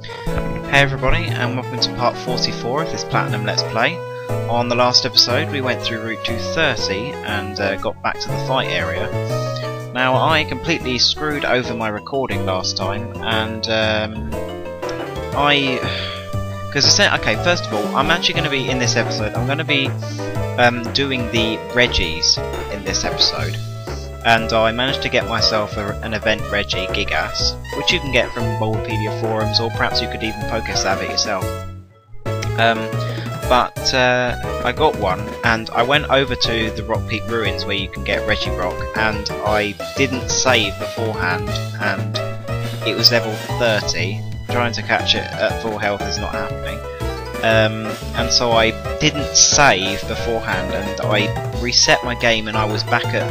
Hey everybody, and welcome to part 44 of this Platinum Let's Play. On the last episode we went through Route 230 and got back to the fight area. Now I completely screwed over my recording last time, and okay, first of all, I'm actually going to be, in this episode, I'm going to be doing the Regis in this episode. And I managed to get myself an event Regigigas, which you can get from Bulbapedia forums, or perhaps you could even Pokésav it yourself. But I got one, and I went over to the Rock Peak Ruins where you can get Regirock, and I didn't save beforehand, and it was level 30. Trying to catch it at full health is not happening. And so I didn't save beforehand, and I reset my game, and I was back at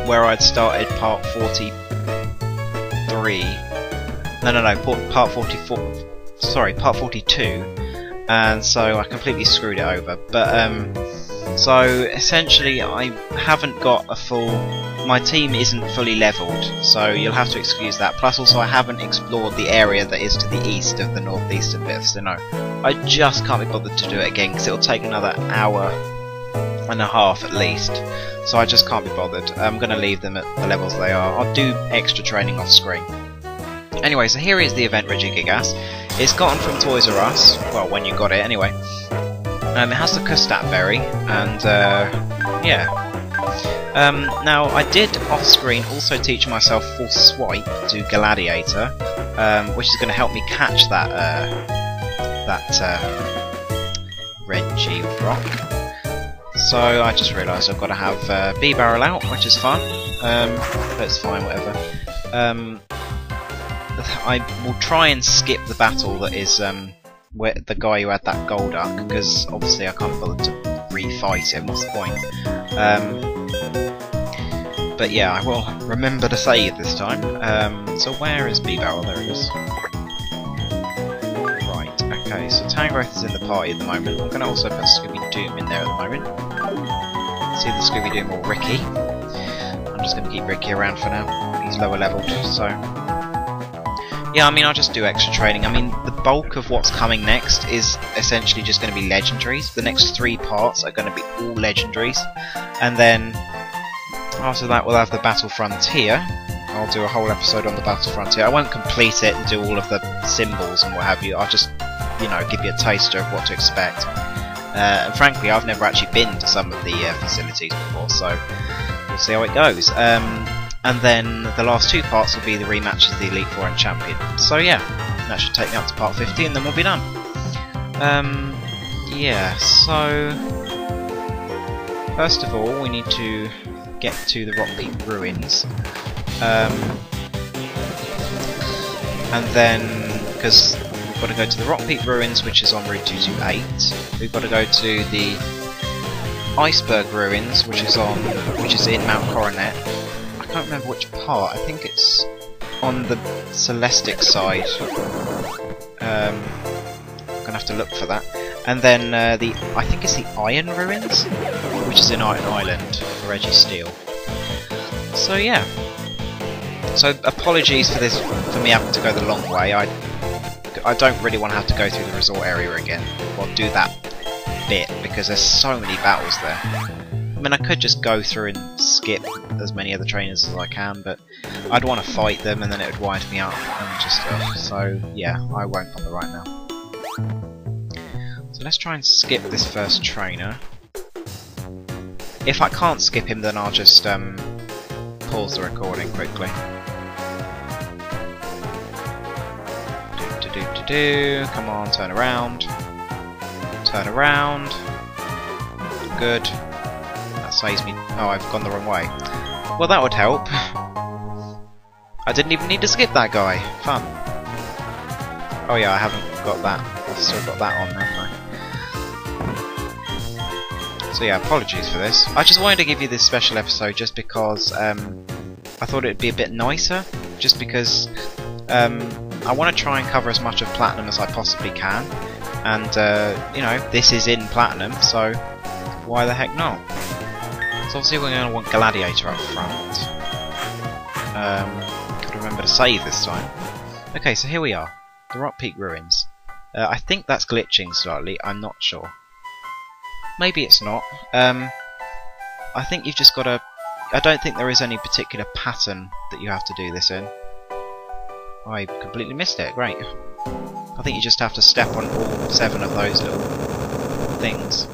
where I'd started part 43. Part 44. Sorry, part 42. And so I completely screwed it over. But so essentially, I haven't got a full. My team isn't fully leveled, so you'll have to excuse that. Plus, also, I haven't explored the area that is to the east of the northeastern bit. So no, I just can't be bothered to do it again because it'll take another hour and a half at least. So I just can't be bothered. I'm going to leave them at the levels they are. I'll do extra training off screen. Anyway, so here is the event Regigigas. It's gotten from Toys R Us. Well, when you got it, anyway. It has the Custap berry, and yeah. Now, I did off screen also teach myself full swipe to Gladiator, which is going to help me catch that Regirock. So I just realised I've got to have B-Barrel out, which is fun. That's fine, whatever. I will try and skip the battle that is where the guy who had that gold duck, because obviously I can't bother to refight him. What's the point? But yeah, I will remember to save this time. So where is B-Barrel? There it is. Okay, so Tangrowth is in the party at the moment. I'm going to also put Scooby-Doo in there at the moment. See the Scooby-Doo or Ricky. I'm just going to keep Ricky around for now. He's lower leveled, so... Yeah, I mean, I'll just do extra training. I mean, the bulk of what's coming next is essentially just going to be legendaries. The next 3 parts are going to be all legendaries. And then, after that, we'll have the Battle Frontier. I'll do a whole episode on the Battle Frontier. I won't complete it and do all of the symbols and what have you. I'll just, you know, give you a taster of what to expect. And frankly, I've never actually been to some of the facilities before, so we'll see how it goes. And then the last 2 parts will be the rematches of the Elite Four and Champion. So yeah, that should take me up to part 50, and then we'll be done. Yeah, so first of all, we need to get to the Rock Peak Ruins. And then, because we've got to go to the Rock Peak Ruins, which is on Route 228. We've got to go to the Iceberg Ruins, which is in Mount Coronet. I can't remember which part. I think it's on the Celestic side. I'm gonna have to look for that. And then I think it's the Iron Ruins, which is in Iron Island for Registeel. So yeah. So apologies for this, for me having to go the long way. I don't really want to have to go through the resort area again. Well, do that bit because there's so many battles there. I mean, I could just go through and skip as many of the trainers as I can, but I'd want to fight them and then it would wind me up and just so yeah, I won't bother right now. So let's try and skip this first trainer. If I can't skip him, then I'll just pause the recording quickly. Come on, turn around. Turn around. Good. That saves me. Oh, I've gone the wrong way. Well, that would help. I didn't even need to skip that guy. Fun. Oh yeah, I haven't got that. I've still got that on, haven't I? So yeah, apologies for this. I just wanted to give you this special episode just because I thought it would be a bit nicer. Just because I want to try and cover as much of Platinum as I possibly can. And, you know, this is in Platinum, so why the heck not? So obviously we're going to want Gladiator up front. Gotta remember to save this time. Okay, so here we are. The Rock Peak Ruins. I think that's glitching slightly, I'm not sure. Maybe it's not. I think you've just got to... I don't think there is any particular pattern that you have to do this in. I completely missed it, great. I think you just have to step on all 7 of those little things.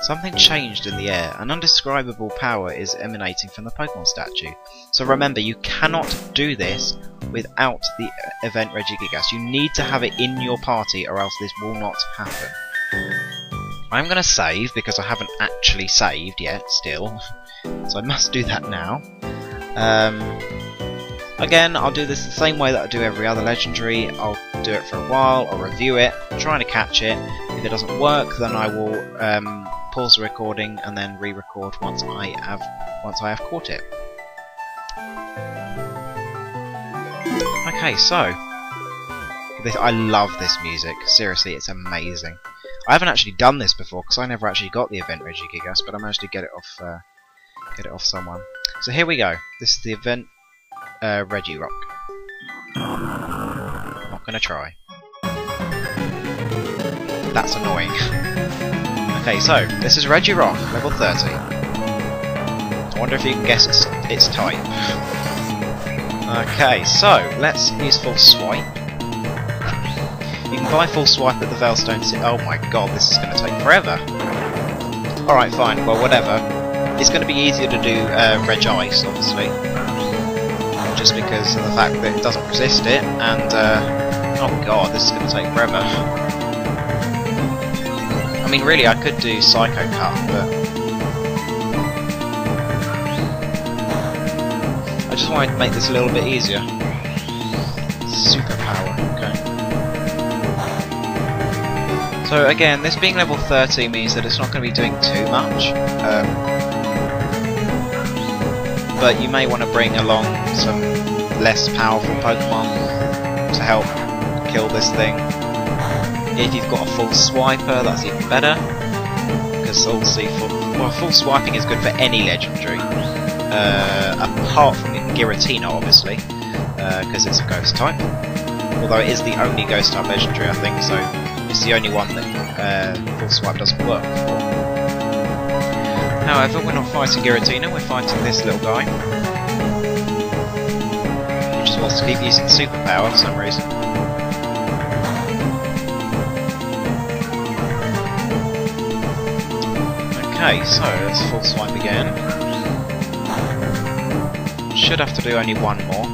Something changed in the air. An undescribable power is emanating from the Pokemon statue. So remember, you cannot do this without the event Regigigas. You need to have it in your party or else this will not happen. I'm going to save because I haven't actually saved yet still. So I must do that now. Again, I'll do this the same way that I do every other legendary. I'll do it for a while, I'll review it, trying to catch it. If it doesn't work, then I will pause the recording and then re-record once I have caught it. Okay, so I love this music. Seriously, it's amazing. I haven't actually done this before because I never actually got the event Regigigas, but I managed to get it off someone. So here we go. This is the event Regirock. Not gonna try. That's annoying. Okay, so this is Regirock, level 30. I wonder if you can guess its type. Okay, so let's use full swipe. You can buy full swipe at the Veilstone City. Oh my god, this is going to take forever. Alright, fine, well, whatever. It's going to be easier to do Reg Ice, obviously. Just because of the fact that it doesn't resist it, and oh god, this is going to take forever. I mean, really, I could do Psycho Cut, but I just wanted to make this a little bit easier. Superpower, okay. So again, this being level 30 means that it's not going to be doing too much. But you may want to bring along some less powerful Pokemon to help kill this thing. If you've got a full swiper, that's even better, because obviously full swiping is good for any legendary, apart from Giratina, obviously, because it's a ghost type. Although it is the only ghost type legendary, I think, so it's the only one that full swipe doesn't work for. However, we're not fighting Giratina, we're fighting this little guy, who just wants to keep using superpower for some reason. Okay, so let's full swipe again. Should have to do only one more.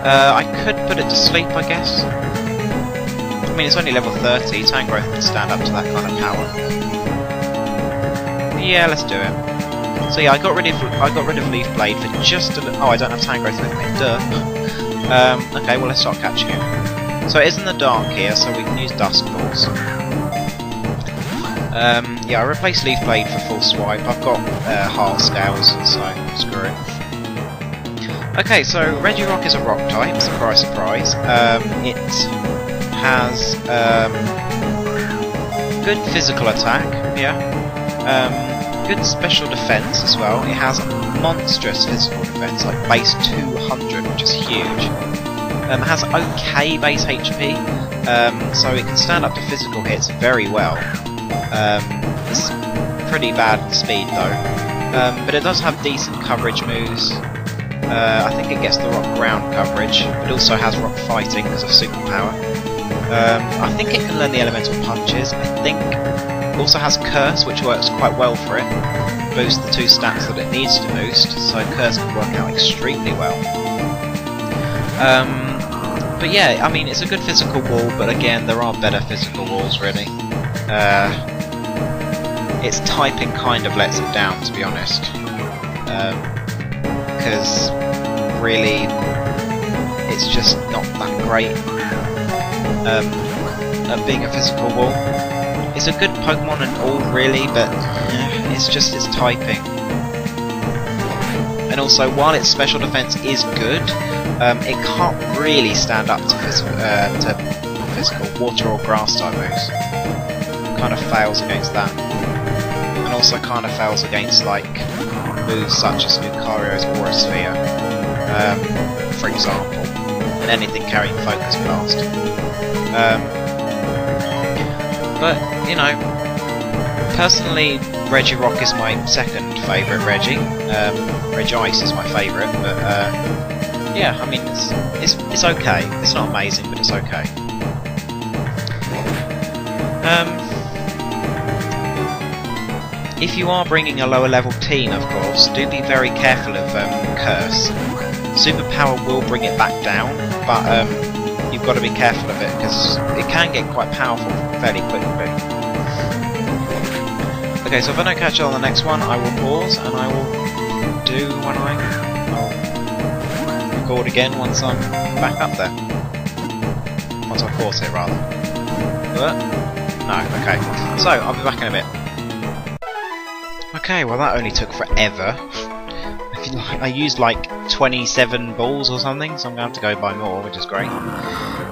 I could put it to sleep, I guess. I mean, it's only level 30, Tangrowth can stand up to that kind of power. Yeah, let's do it. So yeah, I got rid of Leaf Blade for just a little... Oh, I don't have Tangrowth with me, duh. Okay, well let's start catching it. So it is in the dark here, so we can use Dusk Balls. Yeah, I replaced Leaf Blade for full swipe. I've got Heart Scales, so screw it. Okay, so Regirock is a rock type, surprise surprise. It has good physical attack, yeah. Good special defense as well. It has monstrous physical defense, like base 200, which is huge. It has okay base HP, so it can stand up to physical hits very well. It's pretty bad in speed though, but it does have decent coverage moves. I think it gets the rock ground coverage, but also has rock fighting because of superpower. I think it can learn the elemental punches. I think it also has Curse, which works quite well for it. Boost the 2 stats that it needs to boost, so Curse can work out extremely well. But yeah, I mean, it's a good physical wall, but again, there are better physical walls, really. Its typing kind of lets it down, to be honest. Because really, it's just not that great at being a physical wall. It's a good Pokemon and all, really, but it's just its typing. And also, while its special defense is good, it can't really stand up to physical water or grass type moves. It kind of fails against that. And also kind of fails against like moves such as Lucario's Aura Sphere, for example, and anything carrying Focus Blast. But you know, personally, Regirock is my second favourite Regi. Regice is my favourite, but yeah, I mean it's okay. It's not amazing, but it's okay. If you are bringing a lower level team, of course, do be very careful of Curse. Superpower will bring it back down, but you've got to be careful of it because it can get quite powerful fairly quickly. Okay, so if I don't catch it on the next one, I will pause and I will do when I'll record again once I'm back up there. Once I've caught it, rather. But, no, okay. So, I'll be back in a bit. Okay, well that only took forever. I used like 27 balls or something, so I'm going to have to go buy more, which is great.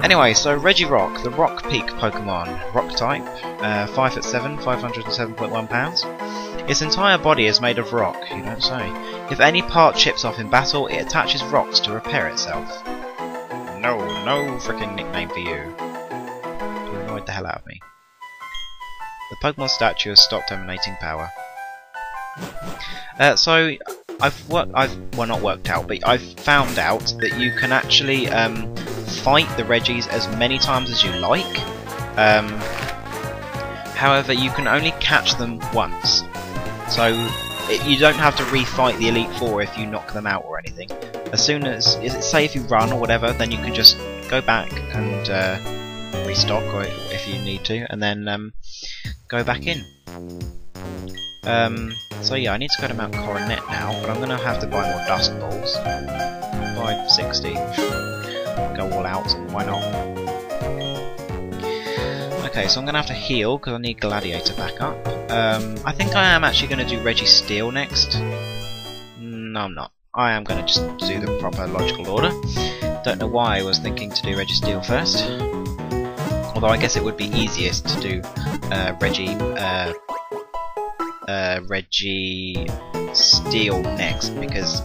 Anyway, so Regirock, the Rock Peak Pokemon, Rock type, 5'7", 507.1 pounds. Its entire body is made of rock, you don't say. If any part chips off in battle, it attaches rocks to repair itself. No freaking nickname for you. You annoyed the hell out of me. The Pokemon statue has stopped emanating power. So I've not worked out, but I've found out that you can actually fight the Regis as many times as you like. However, you can only catch them once, so you don't have to refight the Elite Four if you knock them out or anything. As soon as, say if you run or whatever, then you can just go back and restock, or if you need to, and then go back in. So yeah, I need to go to Mount Coronet now, but I'm going to have to buy more Dust Balls. 560. Go all out, why not? Okay, so I'm going to have to heal, because I need Gladiator back up. I think I am actually going to do Registeel next. No, I'm not. I am going to just do the proper logical order. Don't know why I was thinking to do Registeel first. Although I guess it would be easiest to do Registeel next, because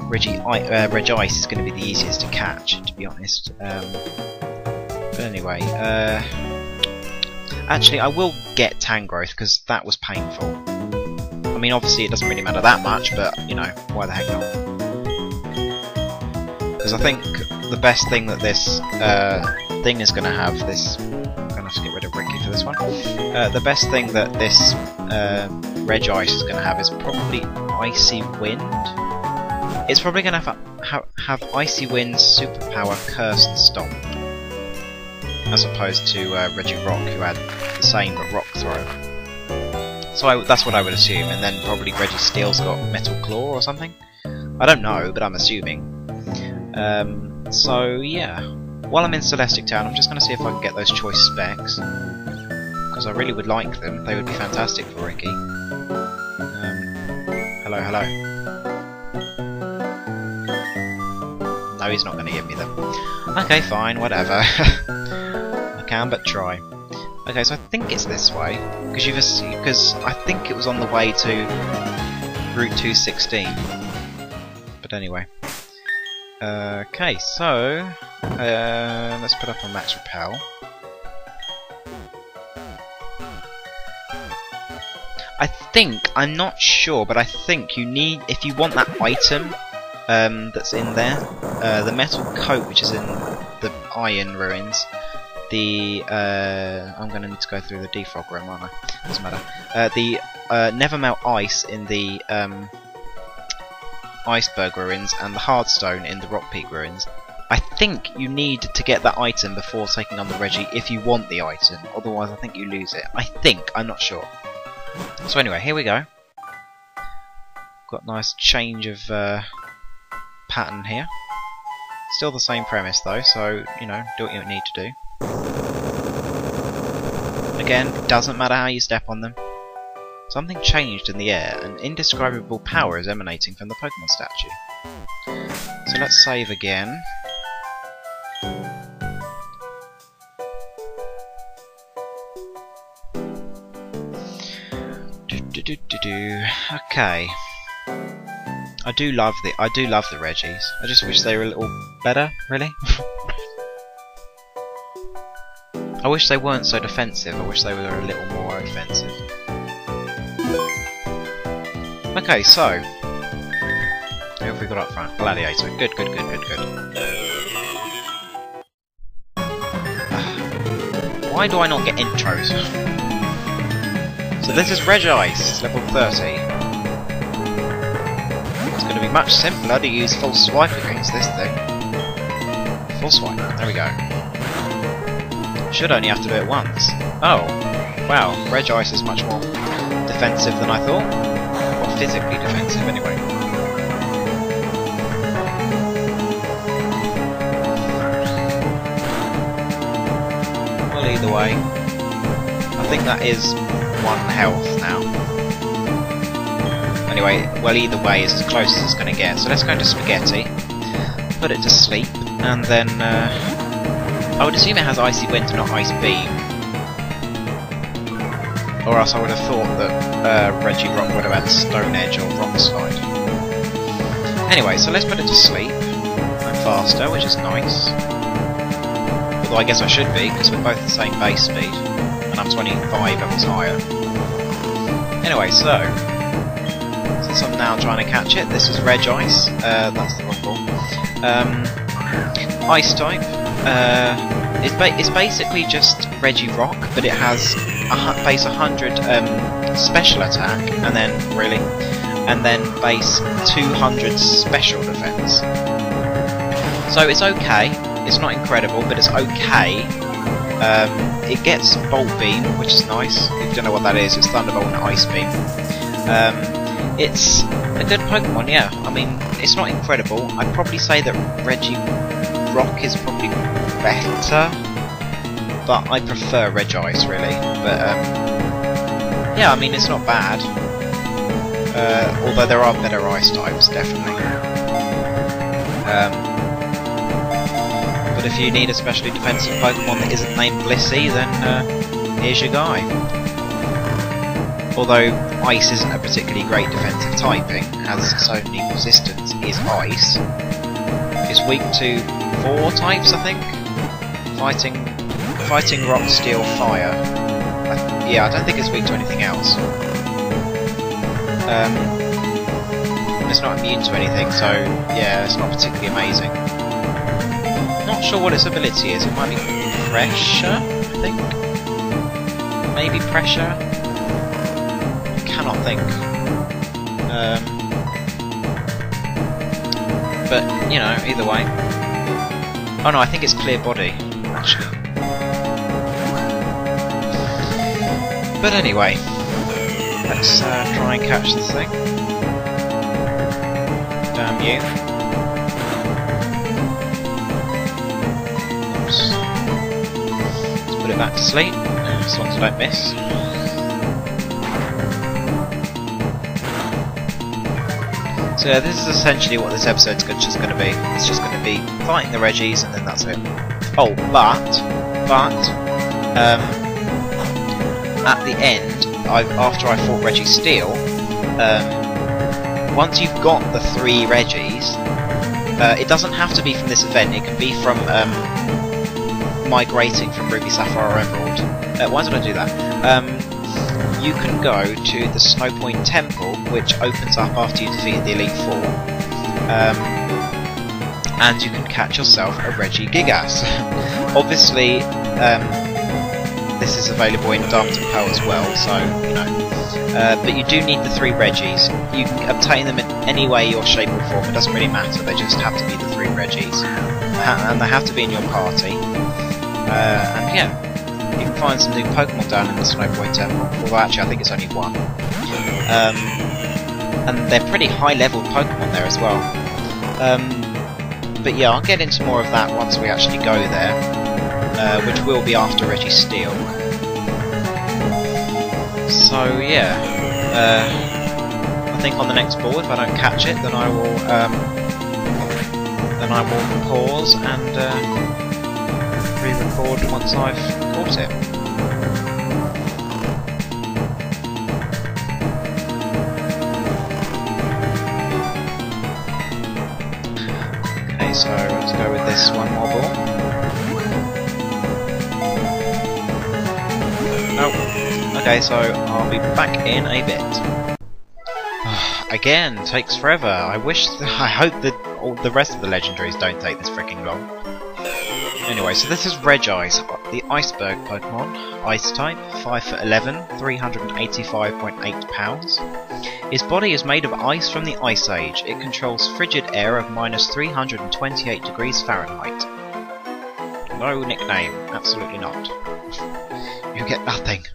Regice is going to be the easiest to catch, to be honest. But anyway, actually I will get Tangrowth, because that was painful. I mean, obviously it doesn't really matter that much, but, you know, why the heck not? Because I think the best thing that this thing is going to have, I'm going to have to get rid of Ricky for this one. The best thing that this Regice is going to have is probably Icy Wind. It's probably going to have Icy Wind's superpower Curse and Stomp, as opposed to Regirock, who had the same but Rock Throw. So that's what I would assume, and then probably Registeel's got Metal Claw or something. I don't know, but I'm assuming. So yeah, while I'm in Celestic Town, I'm just going to see if I can get those choice specs, because I really would like them. They would be fantastic for Ricky. Hello. No, he's not going to give me them. Okay, fine, whatever. I can but try. Okay, so I think it's this way, because I think it was on the way to Route 216. But anyway. Okay, so let's put up on Max Repel. I'm not sure, but I think you need, if you want that item that's in there, the metal coat which is in the Iron Ruins, I'm going to need to go through the Defrog room, aren't I? Doesn't matter. The Nevermelt Ice in the Iceberg Ruins, and the Hardstone in the Rock Peak Ruins. I think you need to get that item before taking on the Regi if you want the item, otherwise I think you lose it. I'm not sure. So anyway, here we go. Got a nice change of pattern here. Still the same premise though, so, you know, do what you need to do. Again, it doesn't matter how you step on them. Something changed in the air, and indescribable power is emanating from the Pokemon statue. So let's save again. Okay. I do love the Regis. I just wish they were a little better, really. I wish they weren't so defensive. I wish they were a little more offensive. Okay, so who have we got up front? Gladiator. Good. Why do I not get intros? So this is Regigigas, level 30. It's going to be much simpler to use full swipe against this thing. Full swipe. There we go. Should only have to do it once. Oh, wow. Regigigas is much more defensive than I thought. Or physically defensive, anyway. Well, either way, I think that is 1 health now. Anyway, well, either way is as close as it's going to get. So let's go into Spaghetti, put it to sleep, and then I would assume it has Icy Wind, not Ice Beam. Or else I would have thought that Regirock would have had Stone Edge or Rock Slide. Anyway, so let's put it to sleep. I'm faster, which is nice. Although I guess I should be, because we're both the same base speed. And I'm 25 levels higher. Anyway, so since I'm now trying to catch it, this is Regigigas. That's the wrong ball. Ice type. It's basically just Regirock, but it has base 100 special attack, and then base 200 special defense. So it's okay. It's not incredible, but it's okay. It gets Bolt Beam, which is nice. If you don't know what that is, it's Thunderbolt and Ice Beam. It's a good Pokemon, yeah. I mean, it's not incredible. I'd probably say that Regirock is probably better, but I prefer Regigigas, really. But yeah, I mean, it's not bad. Although there are better ice types, definitely. But if you need a specially defensive Pokemon that isn't named Blissey, then here's your guy. Although Ice isn't a particularly great defensive typing, as its only resistance is Ice. It's weak to 4 types, I think. Fighting, Rock, Steel, Fire. Yeah, I don't think it's weak to anything else. It's not immune to anything, so yeah, it's not particularly amazing. Not sure what its ability is. It might be Pressure, I think. Maybe Pressure. I cannot think. But you know, either way. Oh no, I think it's Clear Body, actually. But anyway, let's try and catch the thing. Damn you. Oops. Let's put it back to sleep, as long as I don't miss. So yeah, this is essentially what this episode's just going to be. It's just going to be fighting the Regis, and then that's it. Oh, but at the end, after I fought Registeel, once you've got the 3 Regis, it doesn't have to be from this event. It can be from migrating from Ruby, Sapphire, or Emerald. Why did I do that? You can go to the Snowpoint Temple, which opens up after you defeated the Elite Four, and you can catch yourself a Regigigas. Obviously, this is available in Diamond and Pearl as well, so you know. But you do need the 3 Regis. You can obtain them in any way or shape or form. It doesn't really matter. They just have to be the 3 Regis, and they have to be in your party. And yeah. You can find some new Pokemon down in the Snowpoint Temple, although actually I think it's only 1. And they're pretty high level Pokemon there as well. But yeah, I'll get into more of that once we actually go there, which will be after Registeel. So yeah, I think on the next ball, if I don't catch it, then I will pause and re-record once I've caught it. Okay, so let's go with this one more ball. Nope. Okay, so I'll be back in a bit. Again, takes forever. I hope that all the rest of the legendaries don't take this freaking long. Anyway, so this is Regi, the iceberg Pokemon, ice type, 5'11", 385.8 pounds. His body is made of ice from the Ice Age. It controls frigid air of minus 328 degrees Fahrenheit. No nickname, absolutely not. You get nothing.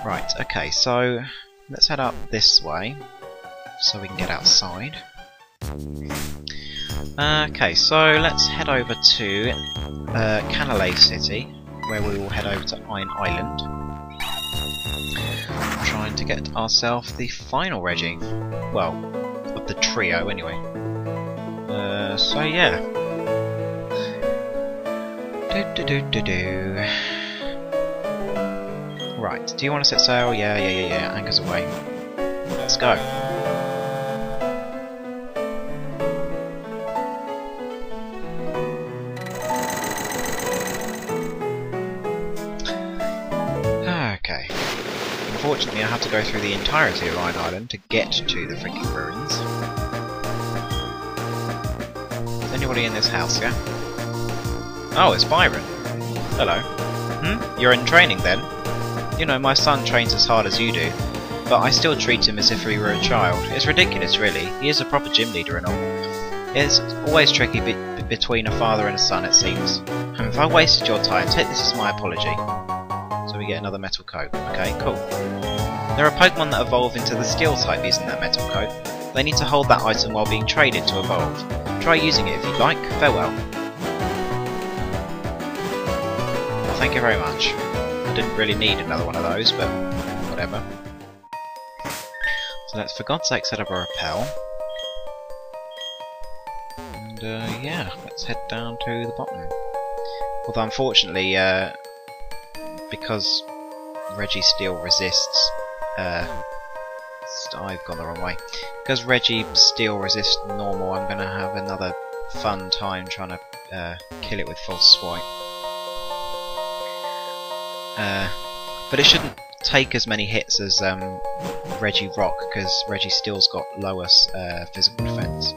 Right, okay, so let's head up this way so we can get outside. Okay, so let's head over to Canalay City, where we will head over to Iron Island, trying to get ourselves the final Regi. Well, of the trio anyway. So yeah. Right, do you want to set sail? Yeah, anchors away. Let's go. Okay. Unfortunately, I have to go through the entirety of Iron Island to get to the freaking ruins. Is anybody in this house, yeah? Oh, it's Byron. Hello. You're in training then? You know, my son trains as hard as you do, but I still treat him as if he were a child. It's ridiculous, really. He is a proper gym leader and all. It's always tricky between a father and a son, it seems. And if I wasted your time, take this as my apology. So we get another metal coat. Okay, cool. There are Pokemon that evolve into the steel type using that metal coat. They need to hold that item while being traded to evolve. Try using it if you'd like. Farewell. Well, thank you very much. Didn't really need another one of those, but whatever. So let's for God's sake set up a rappel. And yeah, let's head down to the bottom. Although unfortunately, because Registeel resists, I've gone the wrong way. Because Registeel resists normal, I'm going to have another fun time trying to kill it with False Swipe. But it shouldn't take as many hits as Regirock, because Registeel's got lower physical defense.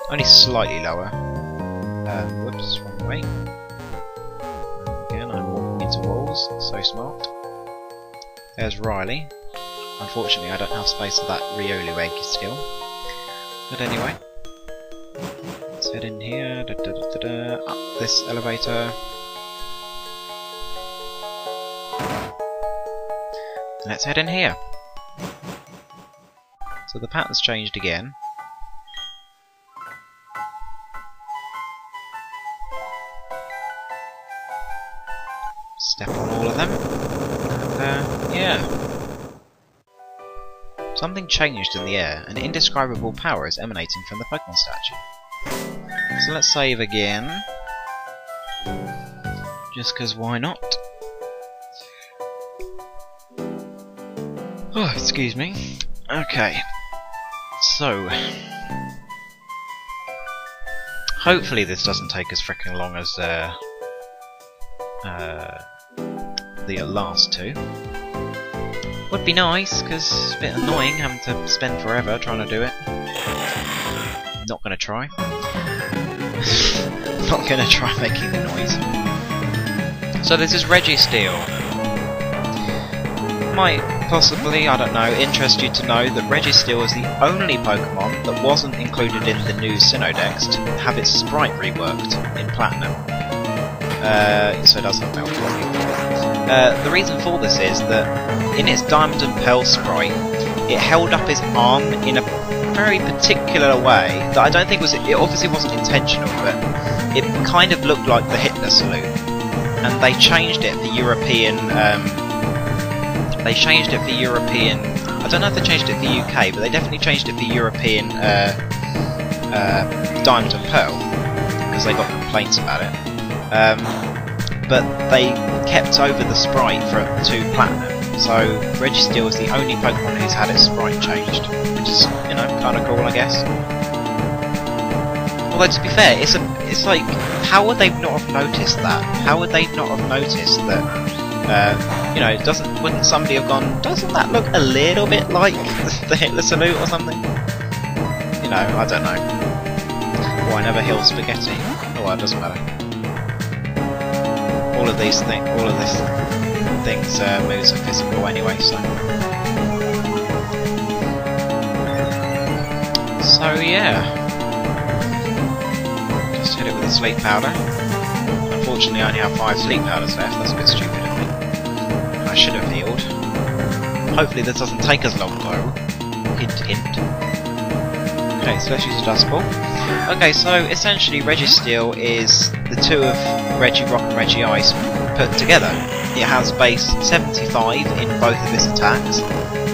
Only slightly lower. Whoops, wrong way. Again, I'm walking into walls. So smart. There's Riley. Unfortunately, I don't have space for that Riolu egg still. But anyway, let's head in here. Up this elevator. Let's head in here. So the pattern's changed again. Step on all of them. And, yeah. Something changed in the air. An indescribable power is emanating from the Pokemon statue. So let's save again. Just because why not? Oh, excuse me. Okay. So, hopefully this doesn't take as freaking long as the last two. Would be nice, because it's a bit annoying having to spend forever trying to do it. Not gonna try. Not gonna try making the noise. So this is Registeel. Might possibly, I don't know, interest you to know that Registeel is the only Pokemon that wasn't included in the new Sinnoh-Dex to have its sprite reworked in Platinum. So it does have Meltwater. The reason for this is that in its Diamond and Pearl sprite, it held up its arm in a very particular way that I don't think was, it obviously wasn't intentional, but it kind of looked like the Hitler salute. And they changed it for European, I don't know if they changed it for UK, but they definitely changed it for European Diamond and Pearl, because they got complaints about it. But they kept over the sprite to Platinum, so Registeel is the only Pokemon who's had its sprite changed, which is, you know, kind of cool, I guess. Although to be fair, it's like, how would they not have noticed that? How would they not have noticed that? You know, wouldn't somebody have gone, doesn't that look a little bit like the Hitler salute or something? You know, I don't know. Oh, I never heal spaghetti. Oh well, it doesn't matter. All of this moves are physical anyway, so. So yeah. Just hit it with a sleep powder. Unfortunately, I only have 5 sleep powders left. That's a bit stupid of me. I should have healed. Hopefully this doesn't take as long though. Hint, hint. Okay, so let's use a Dust Ball. Okay, so essentially Registeel is the two of Regirock and Regice put together. It has base 75 in both of its attacks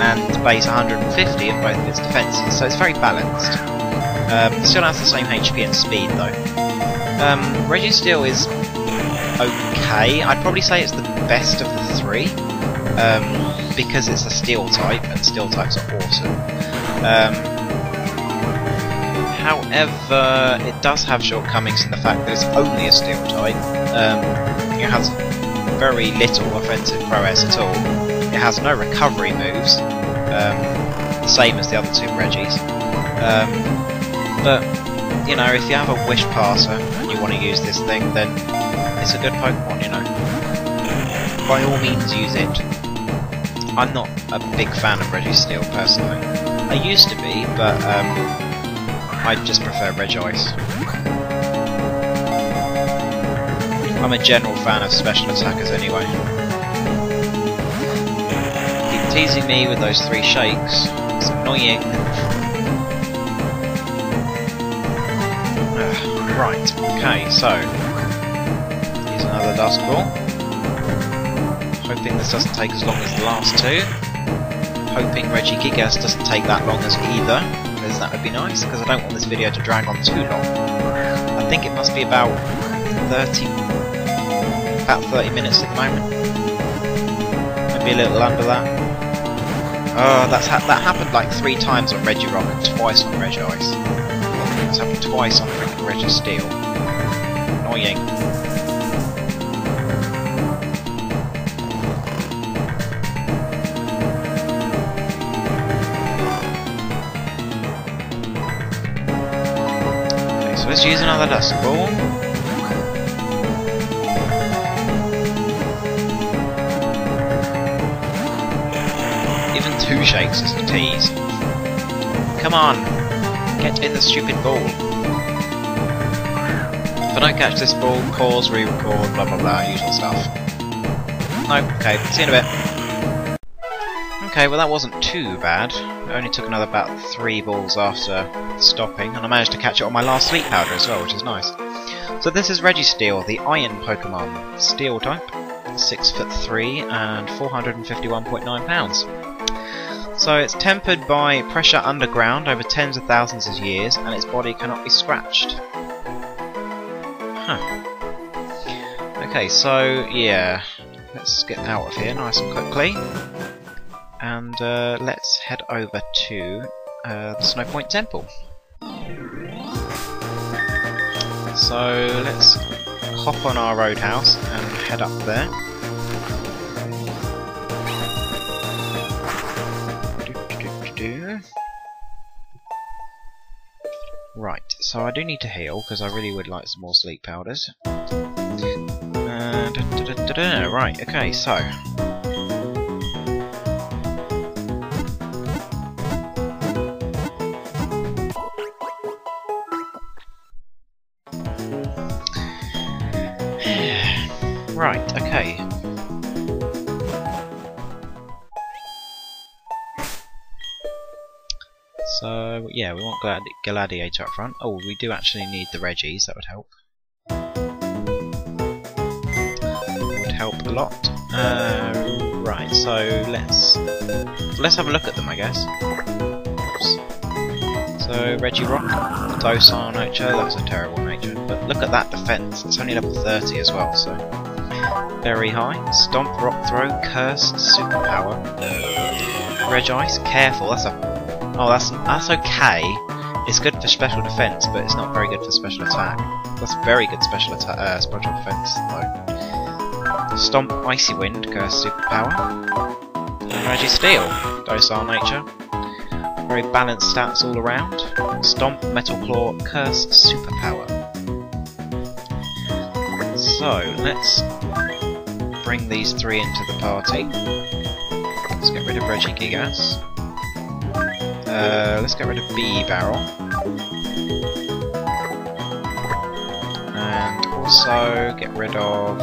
and base 150 in both of its defences, so it's very balanced. It still has the same HP and speed though. Registeel is okay. I'd probably say it's the best of the 3 because it's a Steel type and Steel types are awesome. However, it does have shortcomings in the fact that it's only a Steel type. It has very little offensive prowess at all. It has no recovery moves, the same as the other 2 Regis. But, you know, if you have a Wish Passer and you want to use this thing, then it's a good Pokemon, you know. By all means use it. I'm not a big fan of Registeel personally. I used to be, but I just prefer Regice. I'm a general fan of special attackers anyway. Keep teasing me with those 3 shakes. It's annoying. Right, okay, so use another Dust Ball. Hoping this doesn't take as long as the last 2. Hoping Regigigas doesn't take that long as either, because that would be nice, because I don't want this video to drag on too long. I think it must be about 30 minutes at the moment. Maybe a little under that. Oh, that happened like 3 times on Regirock and twice on Regice. It's happened twice on freaking Registeel. Annoying. Okay, so let's use another Dust Ball. Even 2 shakes is a tease. Come on! Get in the stupid ball. If I don't catch this ball, pause, re-record, blah blah blah, usual stuff. No, okay, see you in a bit. Okay, well that wasn't too bad. It only took another about 3 balls after stopping, and I managed to catch it on my last sleep powder as well, which is nice. So this is Registeel, the Iron Pokemon. Steel type, 6'3" and 451.9 pounds. So it's tempered by pressure underground over tens of thousands of years, and its body cannot be scratched. Huh. Okay, so yeah, let's get out of here nice and quickly, and let's head over to the Snow Point Temple. So let's hop on our roadhouse and head up there. Right, so I do need to heal because I really would like some more sleep powders. Right, okay, so right, okay. So yeah, we want Gladiator up front. Oh, we do actually need the Regis, that would help. Would help a lot. Right, so let's have a look at them, I guess. Oops. So Regirock, docile nature, that's a terrible nature. But look at that defense, it's only level 30 as well, so very high. Stomp, Rock Throw, Cursed, Superpower. Regice, careful, that's a... Oh, that's okay. It's good for special defense, but it's not very good for special attack. That's very good special attack, special defense though. Stomp, Icy Wind, Curse superpower. And Regi Steel, docile nature. Very balanced stats all around. Stomp, Metal Claw, Curse superpower. So let's bring these three into the party. Let's get rid of Regigigas. Let's get rid of B-Barrel. And also get rid of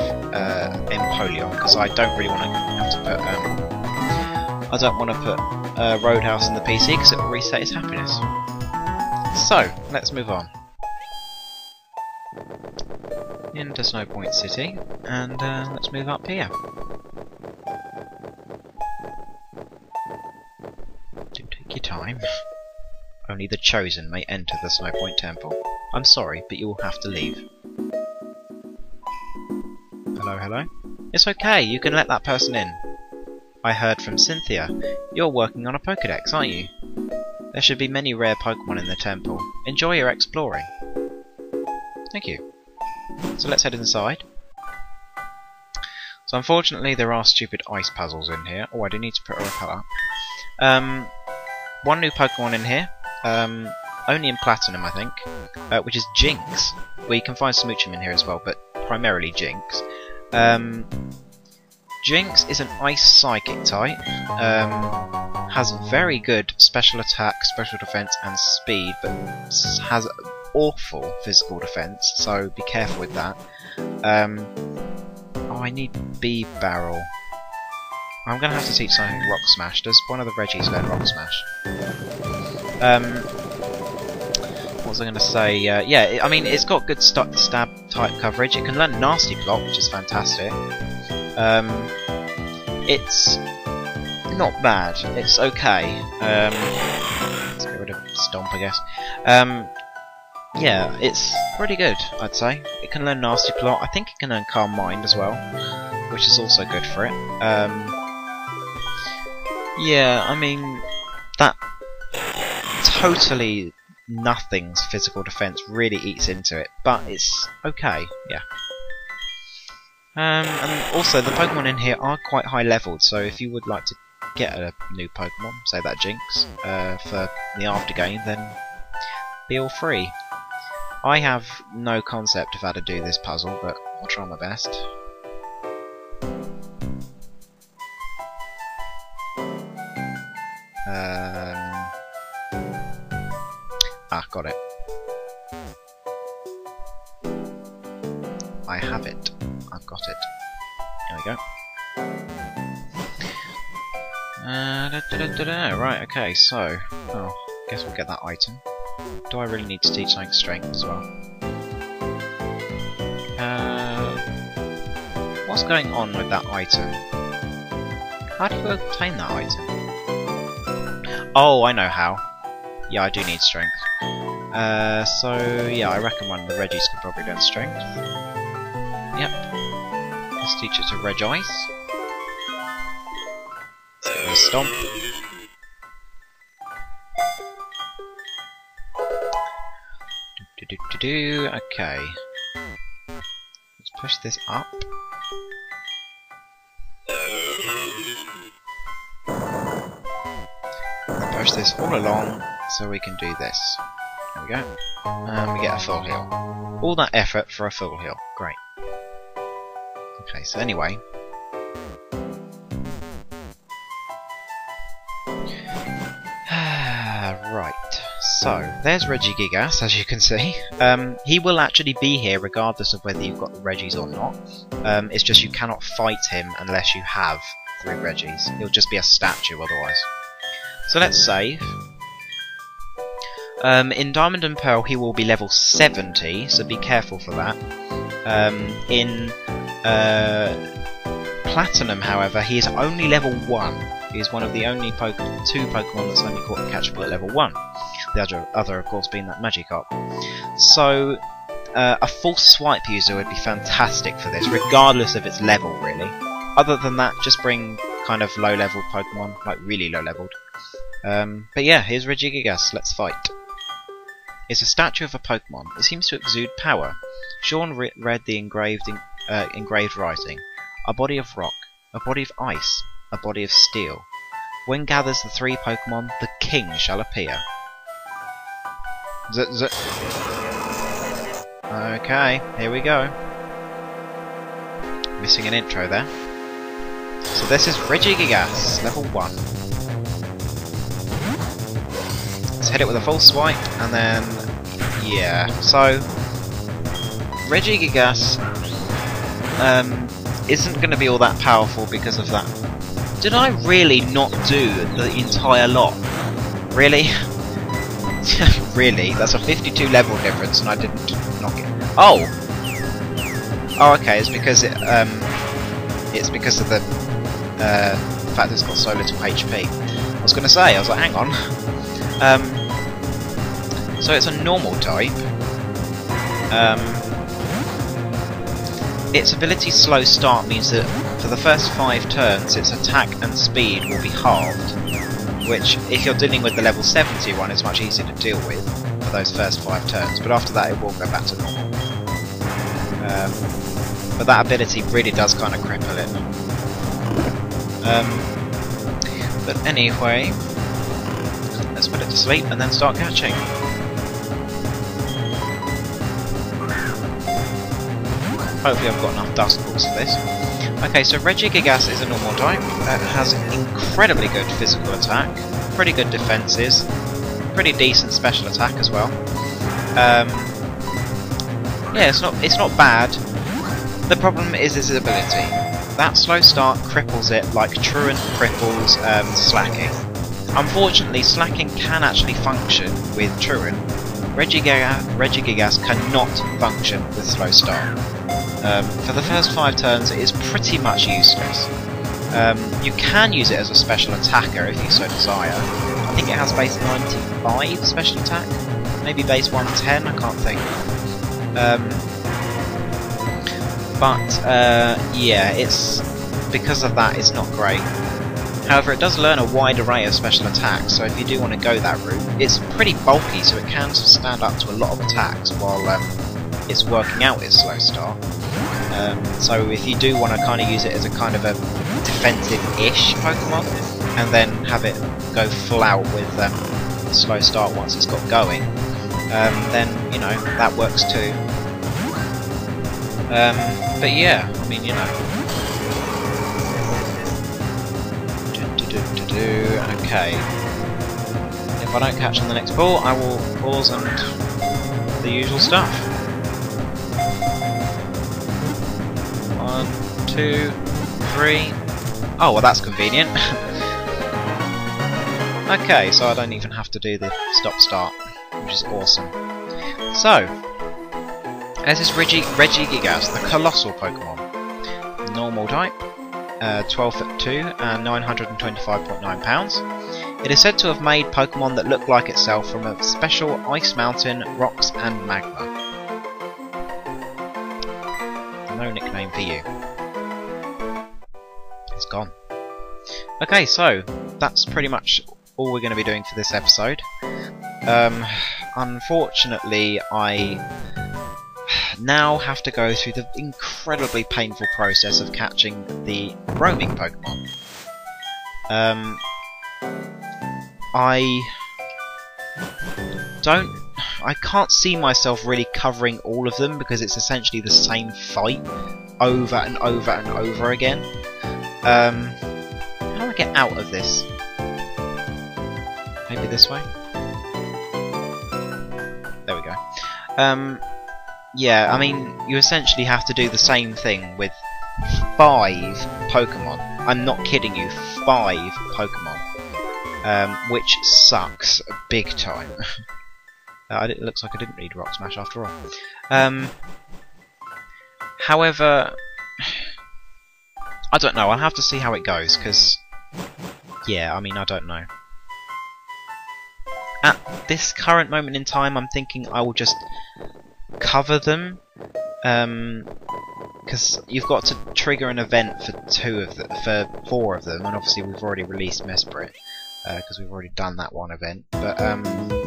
Empoleon, because I don't really want to have to put I don't want to put Roadhouse in the PC because it will reset its happiness. So, let's move on. Into Snowpoint City, and let's move up here. Do take your time. Only the chosen may enter the Snowpoint Temple. I'm sorry, but you will have to leave. Hello, hello? It's okay, you can let that person in. I heard from Cynthia. You're working on a Pokédex, aren't you? There should be many rare Pokémon in the temple. Enjoy your exploring. Thank you. So let's head inside. So unfortunately there are stupid ice puzzles in here. Oh, I do need to put a repeller. One new Pokemon in here. Only in Platinum, I think. Which is Jinx. Well, you can find Smoochum in here as well, but primarily Jinx. Jinx is an Ice Psychic type, has very good special attack, special defense and speed, but has awful physical defense, so be careful with that. Oh, I need B-Barrel. I'm going to have to teach something Rock Smash. Does one of the Regis learn Rock Smash? What was I going to say? Yeah, I mean, it's got good stab type coverage. It can learn Nasty Plot, which is fantastic. It's not bad. It's okay. Let's get rid of Stomp, I guess. Yeah, it's pretty good, I'd say. It can learn Nasty Plot. I think it can learn Calm Mind as well, which is also good for it. Yeah, I mean, that totally nothing's physical defense really eats into it, but it's okay, yeah. And also, the Pokemon in here are quite high leveled, so if you would like to get a new Pokemon, say that Jinx, for the after game, then feel free. I have no concept of how to do this puzzle, but I'll try my best. Got it. I have it. I've got it. Here we go. Right, okay, so... Oh, guess we'll get that item. Do I really need to teach something strength as well? What's going on with that item? How do you obtain that item? Oh, I know how. Yeah, I do need strength. So, yeah, I reckon one of the Regis could probably learn strength. Yep. Let's teach it to Regice. Stomp. Okay. Let's push this up. And push this all along so we can do this. There we go. And we get a full heal. All that effort for a full heal. Great. Okay, so anyway. Right. So, there's Regigigas, as you can see. He will actually be here regardless of whether you've got the Regis or not. It's just you cannot fight him unless you have 3 Regis. He'll just be a statue otherwise. So let's save. In Diamond and Pearl he will be level 70, so be careful for that. In Platinum, however, he is only level 1. He is one of the only 2 Pokemon that's only catchable at level 1. The other of course, being that Magikarp. So, a full swipe user would be fantastic for this, regardless of its level, really. Other than that, just bring kind of low-level Pokemon, like really low-leveled. But yeah, here's Regigigas. Let's fight. It's a statue of a Pokémon. It seems to exude power. Sean read the engraved writing. A body of rock, a body of ice, a body of steel. When gathers the 3 Pokémon, the king shall appear. Okay, here we go. Missing an intro there. So this is Regigigas, level 1. Let's hit it with a full swipe, and then... yeah. So, Regigigas isn't going to be all that powerful because of that. Did I really not do the entire lot? Really? Really? That's a 52 level difference and I didn't knock it. Oh! Oh, okay, it's because of the fact that it's got so little HP. I was going to say, I was like, hang on. So it's a normal type. Its ability Slow Start means that for the first 5 turns its attack and speed will be halved, which if you're dealing with the level 70 one is much easier to deal with for those first 5 turns, but after that it will go back to normal. But that ability really does kind of cripple it. But anyway, let's put it to sleep and then start catching. Hopefully I've got enough dust balls for this. Okay, so Regigigas is a normal type. It has incredibly good physical attack, pretty good defences, pretty decent special attack as well. Yeah, it's not bad. The problem is its ability. That slow start cripples it like Truant cripples slacking. Unfortunately, slacking can actually function with Truant. Regigigas cannot function with slow start. For the first 5 turns it is pretty much useless. You can use it as a special attacker if you so desire. I think it has base 95 special attack, maybe base 110, I can't think. Yeah, it's because of that it's not great. However, it does learn a wide array of special attacks, so if you do want to go that route, it's pretty bulky, so it can stand up to a lot of attacks while it's working out its slow start. So if you do want to kind of use it as a kind of a defensive-ish Pokemon, and then have it go full out with slow start once it's got going, then, you know, that works too. But yeah, I mean, you know. Okay. If I don't catch on the next ball, I will pause and the usual stuff. 1, 2, 3. Oh, well, that's convenient. Okay, so I don't even have to do the stop-start, which is awesome. So, this is Regigigas, the colossal Pokemon. Normal type, 12 foot 2 and 925.9 pounds. It is said to have made Pokemon that look like itself from a special ice mountain, rocks and magma. No nickname for you. It's gone. Okay, so that's pretty much all we're going to be doing for this episode. Unfortunately, I now have to go through the incredibly painful process of catching the roaming Pokemon. I can't see myself really covering all of them because it's essentially the same fight over and over and over again. How do I get out of this? Maybe this way? There we go. Yeah, I mean, you essentially have to do the same thing with 5 Pokemon. I'm not kidding you, 5 Pokemon. Which sucks big time. It looks like I didn't read Rock Smash after all. However, I don't know, I'll have to see how it goes, because, yeah, I mean, I don't know. At this current moment in time, I'm thinking I will just cover them, because you've got to trigger an event for 4 of them, and obviously we've already released Mesprit. because we've already done that one event. But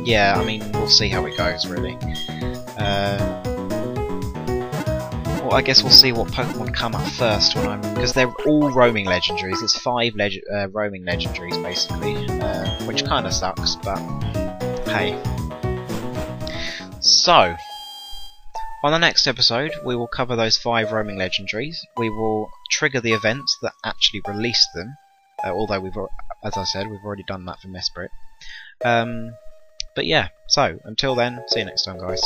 yeah, I mean, we'll see how it goes, really. Well, I guess we'll see what Pokemon come up first when because they're all roaming legendaries. It's 5 roaming legendaries basically, which kind of sucks, but hey. So, on the next episode, we will cover those 5 roaming legendaries. We will trigger the events that actually release them, although as I said, we've already done that for Mesprit. But yeah, so until then, see you next time, guys.